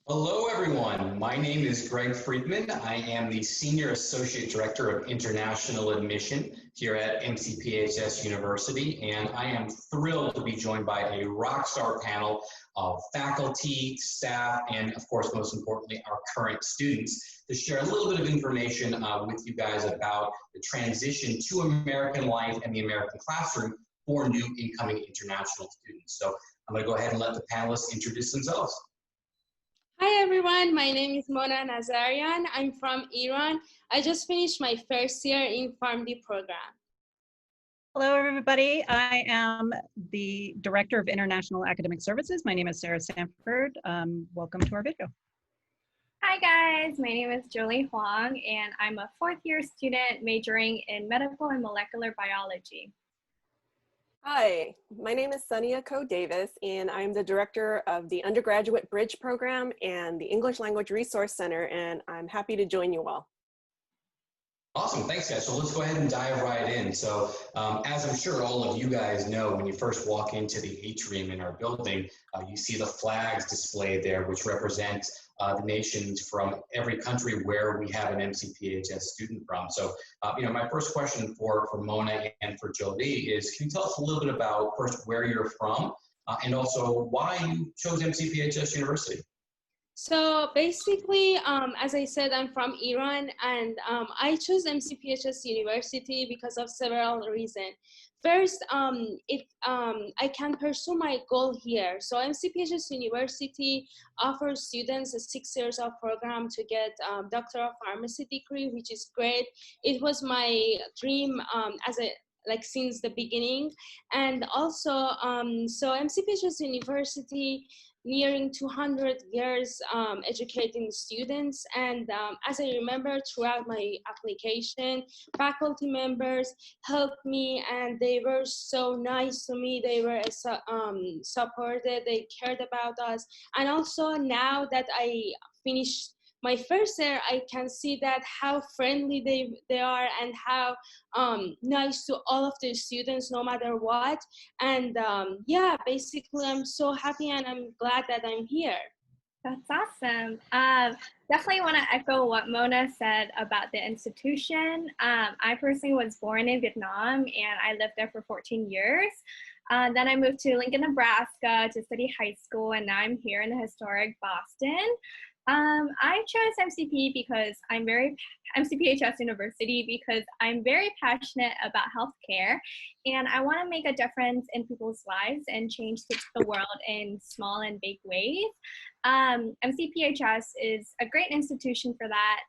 Hello, everyone. My name is Greg Friedman. I am the Senior Associate Director of International Admission here at MCPHS University, and I am thrilled to be joined by a rockstar panel of faculty, staff, and of course, most importantly, our current students to share a little bit of information with you guys about the transition to American life and the American classroom for new incoming international students. So I'm going to go ahead and let the panelists introduce themselves. Hi everyone, my name is Mona Nazarian. I'm from Iran. I just finished my first year in PharmD program. Hello everybody, I am the Director of International Academic Services. My name is Sarah Sanford. Welcome to our video. Hi guys, my name is Jolie Huang and I'm a fourth year student majoring in medical and molecular biology. Hi, my name is Sonia Coe Davis and I'm the director of the Undergraduate Bridge Program and the English Language Resource Center, and I'm happy to join you all. Awesome, thanks guys. So let's go ahead and dive right in. So as I'm sure all of you guys know, when you first walk into the atrium in our building, you see the flags displayed there, which represent the nations from every country where we have an MCPHS student from. So, my first question for Mona and for Jolie is, can you tell us a little bit about first where you're from and also why you chose MCPHS University? So basically, as I said, I'm from Iran, and I chose MCPHS University because of several reasons. First, I can pursue my goal here. So MCPHS University offers students a 6 years of program to get Doctor of Pharmacy degree, which is great. It was my dream since the beginning. And also, so MCPHS University nearing 200 years educating students, and as I remember throughout my application, faculty members helped me and they were so nice to me. They were supported, they cared about us, and also now that I finished my first year, I can see that how friendly they are and how nice to all of the students, no matter what. And yeah, basically, I'm so happy and I'm glad that I'm here. That's awesome. Definitely want to echo what Mona said about the institution. I personally was born in Vietnam and I lived there for 14 years. Then I moved to Lincoln, Nebraska to study high school, and now I'm here in the historic Boston. I chose MCPHS University because I'm very passionate about healthcare and I want to make a difference in people's lives and change the world in small and big ways. MCPHS is a great institution for that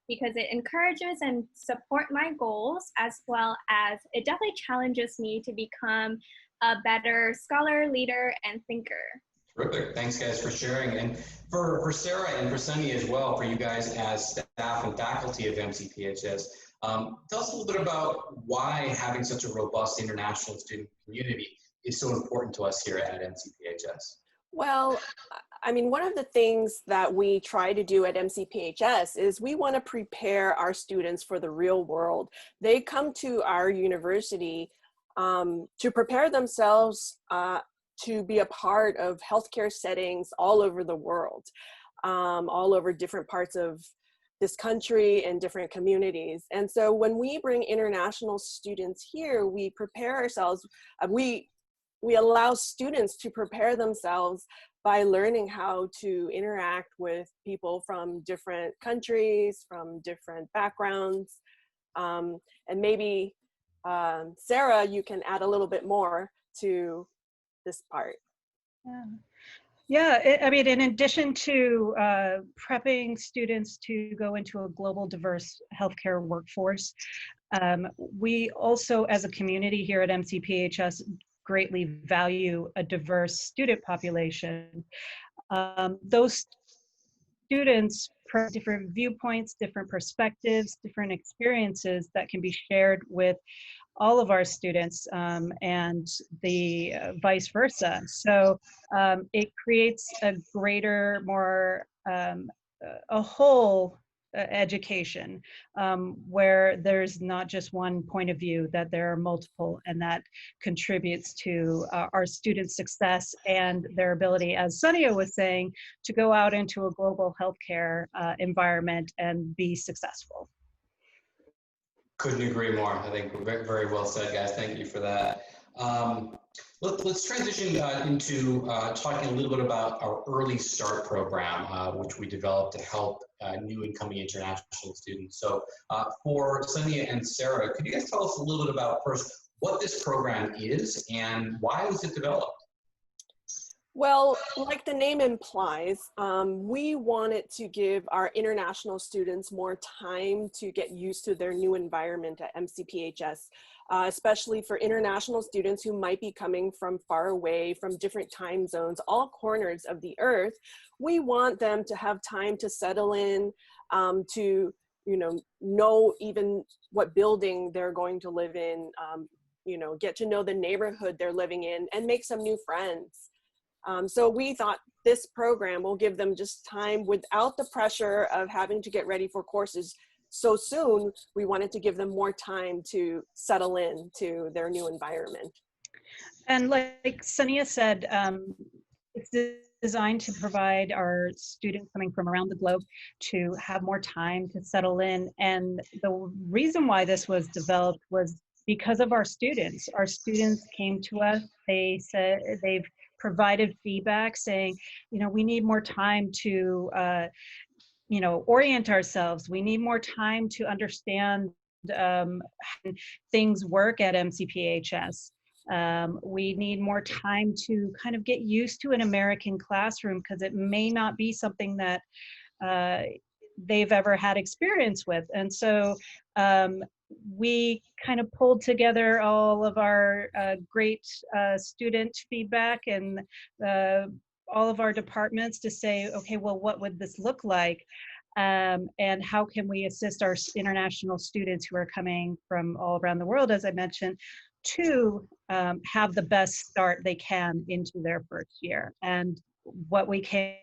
because it encourages and support my goals, as well as it definitely challenges me to become a better scholar, leader, and thinker. Terrific. Thanks, guys, for sharing. And for Sarah and for Sunny as well, for you guys as staff and faculty of MCPHS, tell us a little bit about why having such a robust international student community is so important to us here at MCPHS. Well, I mean, one of the things that we try to do at MCPHS is we want to prepare our students for the real world. They come to our university to prepare themselves to be a part of healthcare settings all over the world, all over different parts of this country and different communities. And so when we bring international students here, we prepare ourselves, we allow students to prepare themselves by learning how to interact with people from different countries, from different backgrounds. And maybe, Sarah, you can add a little bit more to this part. Yeah, I mean, in addition to prepping students to go into a global diverse healthcare workforce, we also, as a community here at MCPHS, greatly value a diverse student population. Those students bring different viewpoints, different perspectives, different experiences that can be shared with all of our students and the vice versa. So it creates a greater, more, a whole education, where there's not just one point of view, that there are multiple, and that contributes to our students' success and their ability, as Sonia was saying, to go out into a global healthcare environment and be successful. Couldn't agree more. I think very, very well said, guys. Thank you for that. Let's transition into talking a little bit about our Early Start program, which we developed to help new incoming international students. So for Sonia and Sarah, could you guys tell us a little bit about first what this program is and why was it developed? Well, like the name implies, we wanted to give our international students more time to get used to their new environment at MCPHS, especially for international students who might be coming from far away, from different time zones, all corners of the earth. We want them to have time to settle in, to know even what building they're going to live in, get to know the neighborhood they're living in, and make some new friends. So we thought this program will give them just time without the pressure of having to get ready for courses so soon. We wanted to give them more time to settle in to their new environment. And like Sonia said, it's designed to provide our students coming from around the globe to have more time to settle in. And the reason why this was developed was because of our students. Our students came to us, they said they've provided feedback saying, we need more time to, orient ourselves. We need more time to understand how things work at MCPHS. We need more time to kind of get used to an American classroom, because it may not be something that they've ever had experience with. And so we kind of pulled together all of our great student feedback and all of our departments to say, okay, well, what would this look like? And how can we assist our international students who are coming from all around the world, as I mentioned, to have the best start they can into their first year. And what we came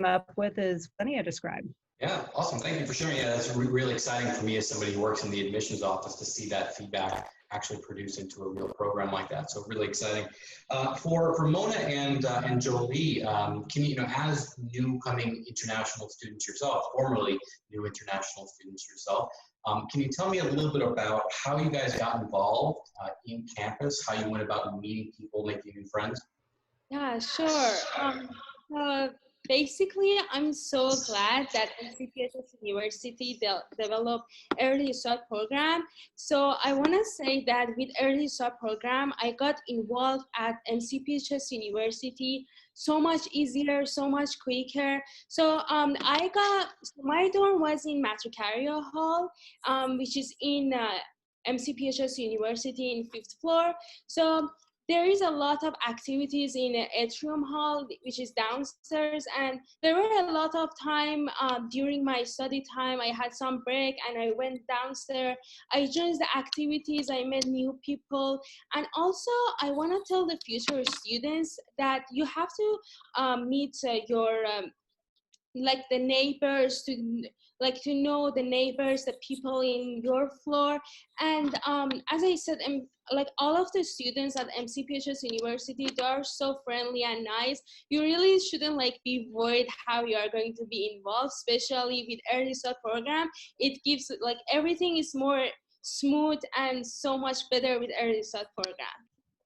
up with is Sonia described. Yeah, awesome. Thank you for sharing. Yeah, that's really exciting for me as somebody who works in the admissions office to see that feedback actually produce into a real program like that. So really exciting. For Mona and Jolie, can you, as new coming international students yourself, formerly new international students yourself, can you tell me a little bit about how you guys got involved in campus, how you went about meeting people, making new friends? Yeah, sure. Basically, I'm so glad that MCPHS University developed Early Start program. So I want to say that with Early Start program, I got involved at MCPHS University so much easier, so much quicker. So my dorm was in Matricaria Hall, which is in MCPHS University in 5th floor. So there is a lot of activities in Atrium Hall, which is downstairs, and there were a lot of time during my study time. I had some break and I went downstairs. I joined the activities, I met new people, and also I want to tell the future students that you have to meet your like the neighbors, to know the neighbors, the people in your floor. And as I said, like all of the students at MCPHS University, they are so friendly and nice. You really shouldn't be worried how you are going to be involved, especially with Early Start program. It gives everything is more smooth and so much better with Early Start program.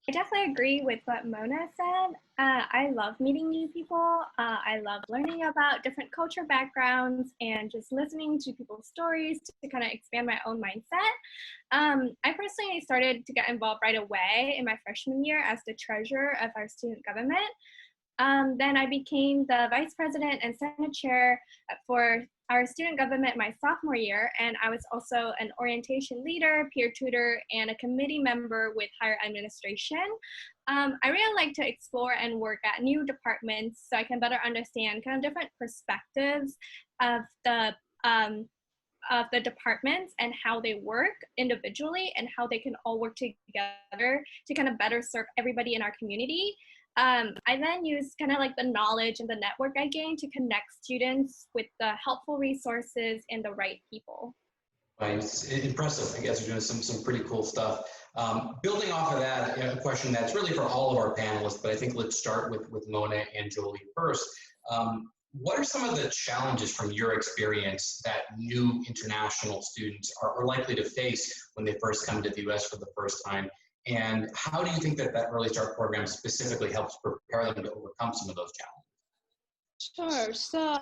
I definitely agree with what Mona said. I love meeting new people. I love learning about different culture backgrounds and just listening to people's stories to kind of expand my own mindset. I personally started to get involved right away in my freshman year as the treasurer of our student government. Then I became the vice president and senate chair for our student government my sophomore year, and I was also an orientation leader, peer tutor, and a committee member with higher administration. I really like to explore and work at new departments so I can better understand kind of different perspectives of the departments and how they work individually and how they can all work together to kind of better serve everybody in our community. I then use kind of like the knowledge and the network I gained to connect students with the helpful resources and the right people. Right, it's impressive. I guess you're doing some pretty cool stuff. Building off of that, a question that's really for all of our panelists, but I think let's start with Mona and Jolie first. What are some of the challenges from your experience that new international students are likely to face when they first come to the U.S. for the first time? And how do you think that Early Start program specifically helps prepare them to overcome some of those challenges? Sure. So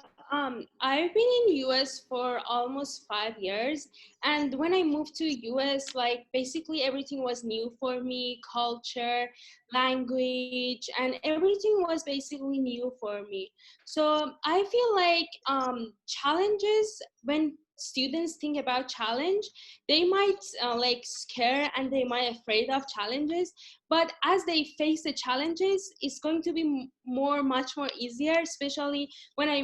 I've been in US for almost 5 years, and when I moved to US, like basically everything was new for me, culture, language, and everything was basically new for me. So I feel like challenges, when students think about challenge, they might like scare and they might afraid of challenges, but as they face the challenges, it's going to be much more easier, especially when I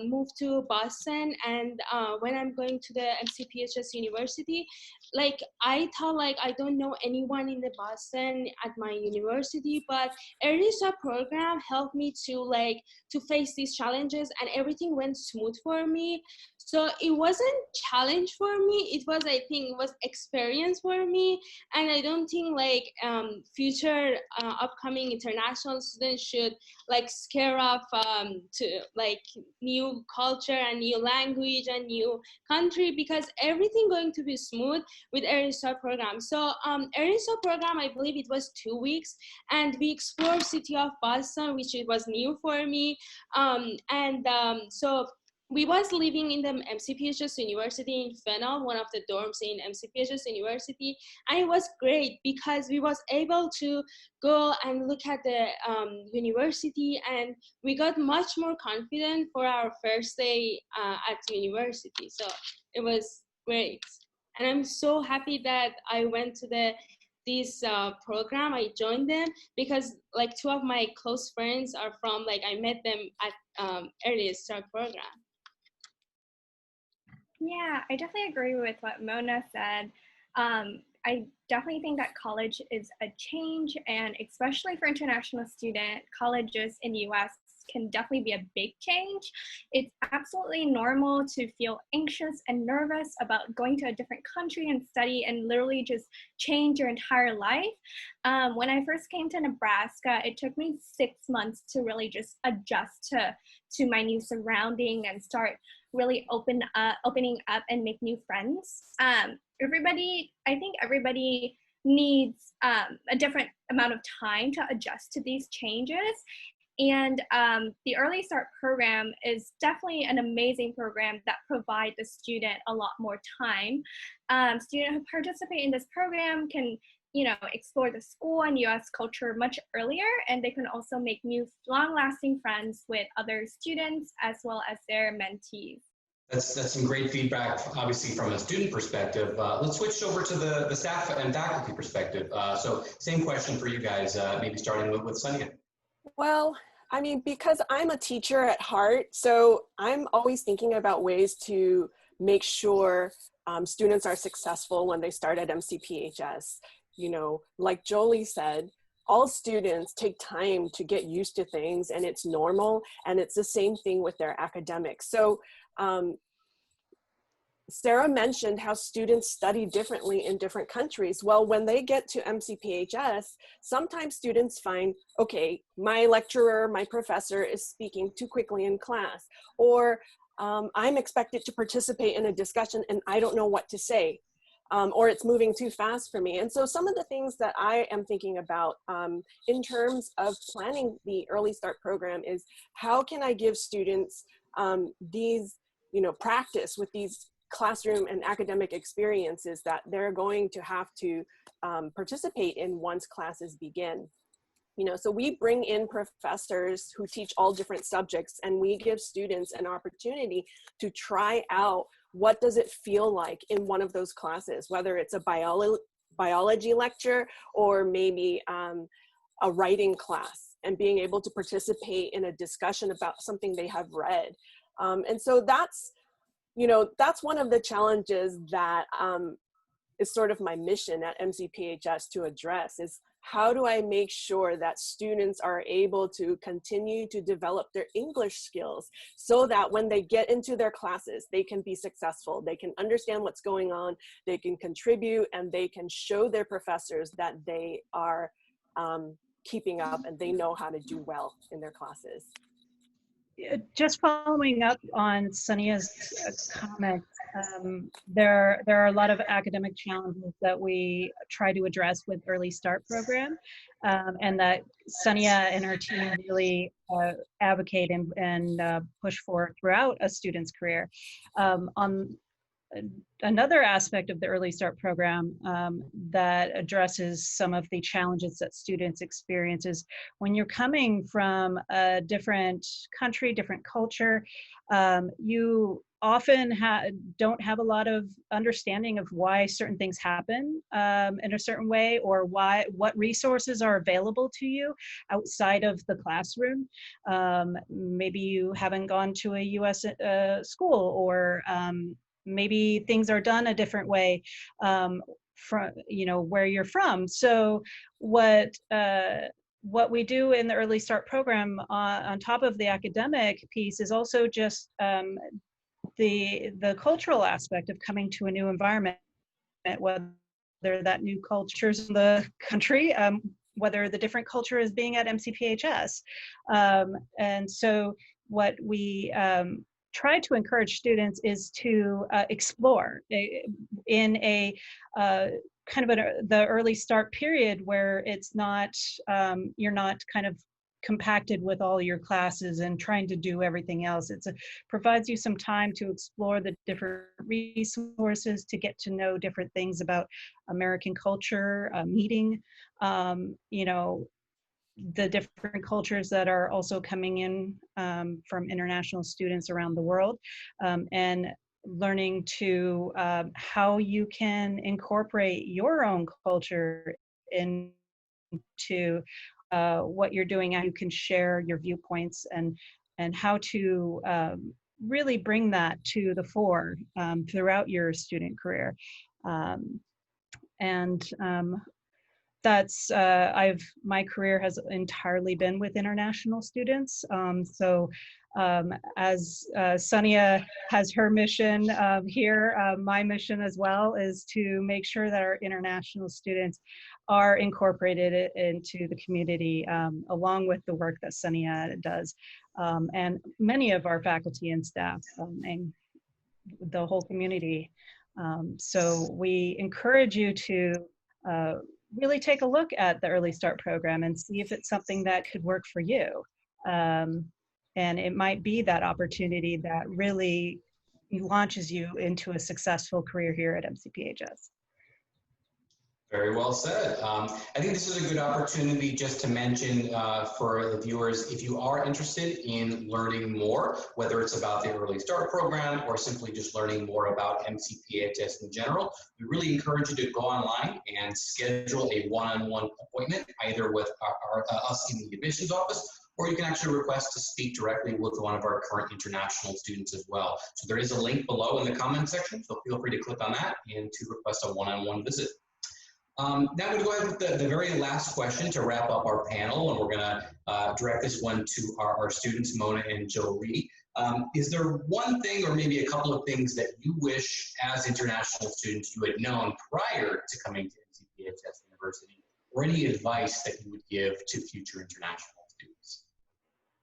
moved to Boston, and when I'm going to the MCPHS University. Like I thought, like I don't know anyone in the Boston at my university, but early start program helped me to face these challenges, and everything went smooth for me. So it wasn't challenge for me, it was, I think it was experience for me. And I don't think like future upcoming international students should like scare off to like new culture and new language and new country, because everything going to be smooth with early start program. So early start program, I believe it was 2 weeks, and we explored city of Boston, which it was new for me. So we was living in the MCPHS University in Fennell, one of the dorms in MCPHS University, and it was great because we was able to go and look at the university, and we got much more confident for our first day at university. So it was great, and I'm so happy that I went to this program. I joined them because like 2 of my close friends are from, like I met them at early start program. Yeah, I definitely agree with what Mona said. I definitely think that college is a change, and especially for international student, colleges in the US can definitely be a big change. It's absolutely normal to feel anxious and nervous about going to a different country and study and literally just change your entire life. When I first came to Nebraska, it took me 6 months to really just adjust to my new surrounding and start really opening up and make new friends. I think everybody needs a different amount of time to adjust to these changes. And the Early Start program is definitely an amazing program that provides the student a lot more time. Students who participate in this program can explore the school and US culture much earlier, and they can also make new long-lasting friends with other students as well as their mentees. That's some great feedback, obviously from a student perspective. Let's switch over to the staff and faculty perspective. So same question for you guys, maybe starting with Sonia. Well, I mean, because I'm a teacher at heart, so I'm always thinking about ways to make sure students are successful when they start at MCPHS. You know, like Jolie said, all students take time to get used to things, and it's normal, and it's the same thing with their academics. So Sarah mentioned how students study differently in different countries. Well, when they get to MCPHS, sometimes students find, okay, my lecturer, my professor is speaking too quickly in class, or I'm expected to participate in a discussion and I don't know what to say, or it's moving too fast for me. And so some of the things that I am thinking about in terms of planning the Early Start program is, how can I give students these, practice with these classroom and academic experiences that they're going to have to participate in once classes begin. So we bring in professors who teach all different subjects, and we give students an opportunity to try out what does it feel like in one of those classes, whether it's a biology lecture or maybe a writing class, and being able to participate in a discussion about something they have read. And so that's one of the challenges that is sort of my mission at MCPHS to address, is how do I make sure that students are able to continue to develop their English skills so that when they get into their classes, they can be successful, they can understand what's going on, they can contribute, and they can show their professors that they are keeping up and they know how to do well in their classes. Just following up on Sania's comment, there are a lot of academic challenges that we try to address with Early Start program, and that Sania and her team really advocate and push for throughout a student's career. On another aspect of the Early Start program that addresses some of the challenges that students experience is when you're coming from a different country, different culture, you often don't have a lot of understanding of why certain things happen in a certain way, or what resources are available to you outside of the classroom. Maybe you haven't gone to a US school, or maybe things are done a different way from where you're from. So what we do in the Early Start program on top of the academic piece is also just the cultural aspect of coming to a new environment, whether that new culture's in the country, whether the different culture is being at MCPHS. And so what we try to encourage students is to explore in a kind of the early start period where it's not, you're not kind of compacted with all your classes and trying to do everything else. It provides you some time to explore the different resources, to get to know different things about American culture, meeting, the different cultures that are also coming in from international students around the world, and learning to how you can incorporate your own culture into what you're doing, how you can share your viewpoints, and how to really bring that to the fore throughout your student career. That's my career has entirely been with international students. As Sania has her mission here, my mission as well is to make sure that our international students are incorporated into the community, along with the work that Sania does, and many of our faculty and staff, and the whole community. So we encourage you to really take a look at the Early Start program and see if it's something that could work for you. And it might be that opportunity that really launches you into a successful career here at MCPHS. Very well said. I think this is a good opportunity just to mention for the viewers, if you are interested in learning more, whether it's about the Early Start program or simply just learning more about MCPHS in general, we really encourage you to go online and schedule a one-on-one appointment, either with us in the admissions office, or you can actually request to speak directly with one of our current international students as well. So there is a link below in the comment section, so feel free to click on that and to request a one-on-one visit. Now I'm going to go ahead with the very last question to wrap up our panel, and we're going to direct this one to our students, Mona and Jolie. Is there one thing or maybe a couple of things that you wish as international students you had known prior to coming to MCPHS University, or any advice that you would give to future international students?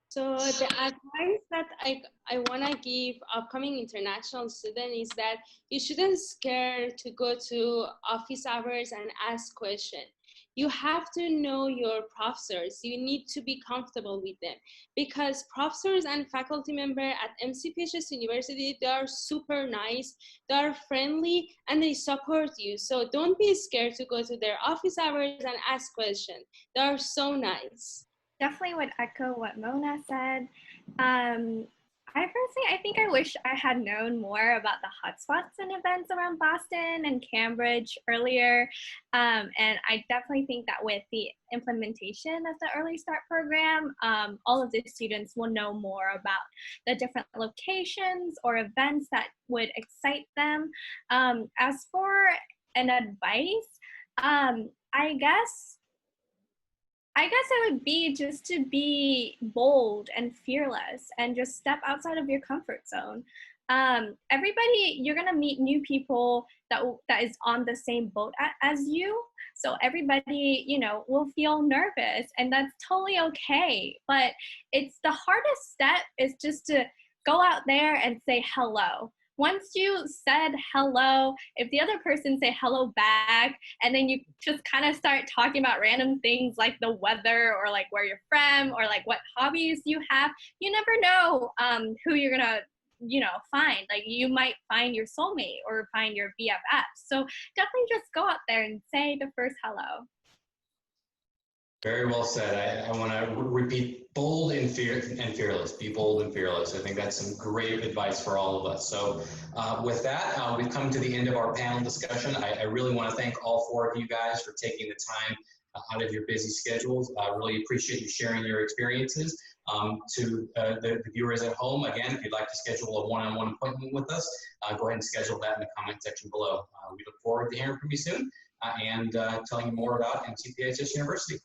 So the advice that I want to give upcoming international student is that you shouldn't scare to go to office hours and ask questions. You have to know your professors. You need to be comfortable with them, because professors and faculty members at MCPHS University, they are super nice, they are friendly, and they support you. So don't be scared to go to their office hours and ask questions. They are so nice. Definitely would echo what Mona said. I think I wish I had known more about the hotspots and events around Boston and Cambridge earlier. And I definitely think that with the implementation of the Early Start program, all of the students will know more about the different locations or events that would excite them. As for an advice, I guess I guess it would be just to be bold and fearless and just step outside of your comfort zone. Everybody, you're gonna meet new people that is on the same boat as you. So everybody, you know, will feel nervous, and that's totally okay. But it's the hardest step is just to go out there and say hello. Once you said hello, if the other person say hello back, and then you just kind of start talking about random things like the weather or like where you're from or like what hobbies you have, you never know who you're gonna, you know, find. Like you might find your soulmate or find your BFF. So definitely just go out there and say the first hello. Very well said. I want to repeat bold and fearless. Be bold and fearless. I think that's some great advice for all of us. So with that, we've come to the end of our panel discussion. I really want to thank all four of you guys for taking the time out of your busy schedules. I really appreciate you sharing your experiences. To the viewers at home, again, if you'd like to schedule a one-on-one appointment with us, go ahead and schedule that in the comment section below. We look forward to hearing from you soon and telling you more about MCPHS University.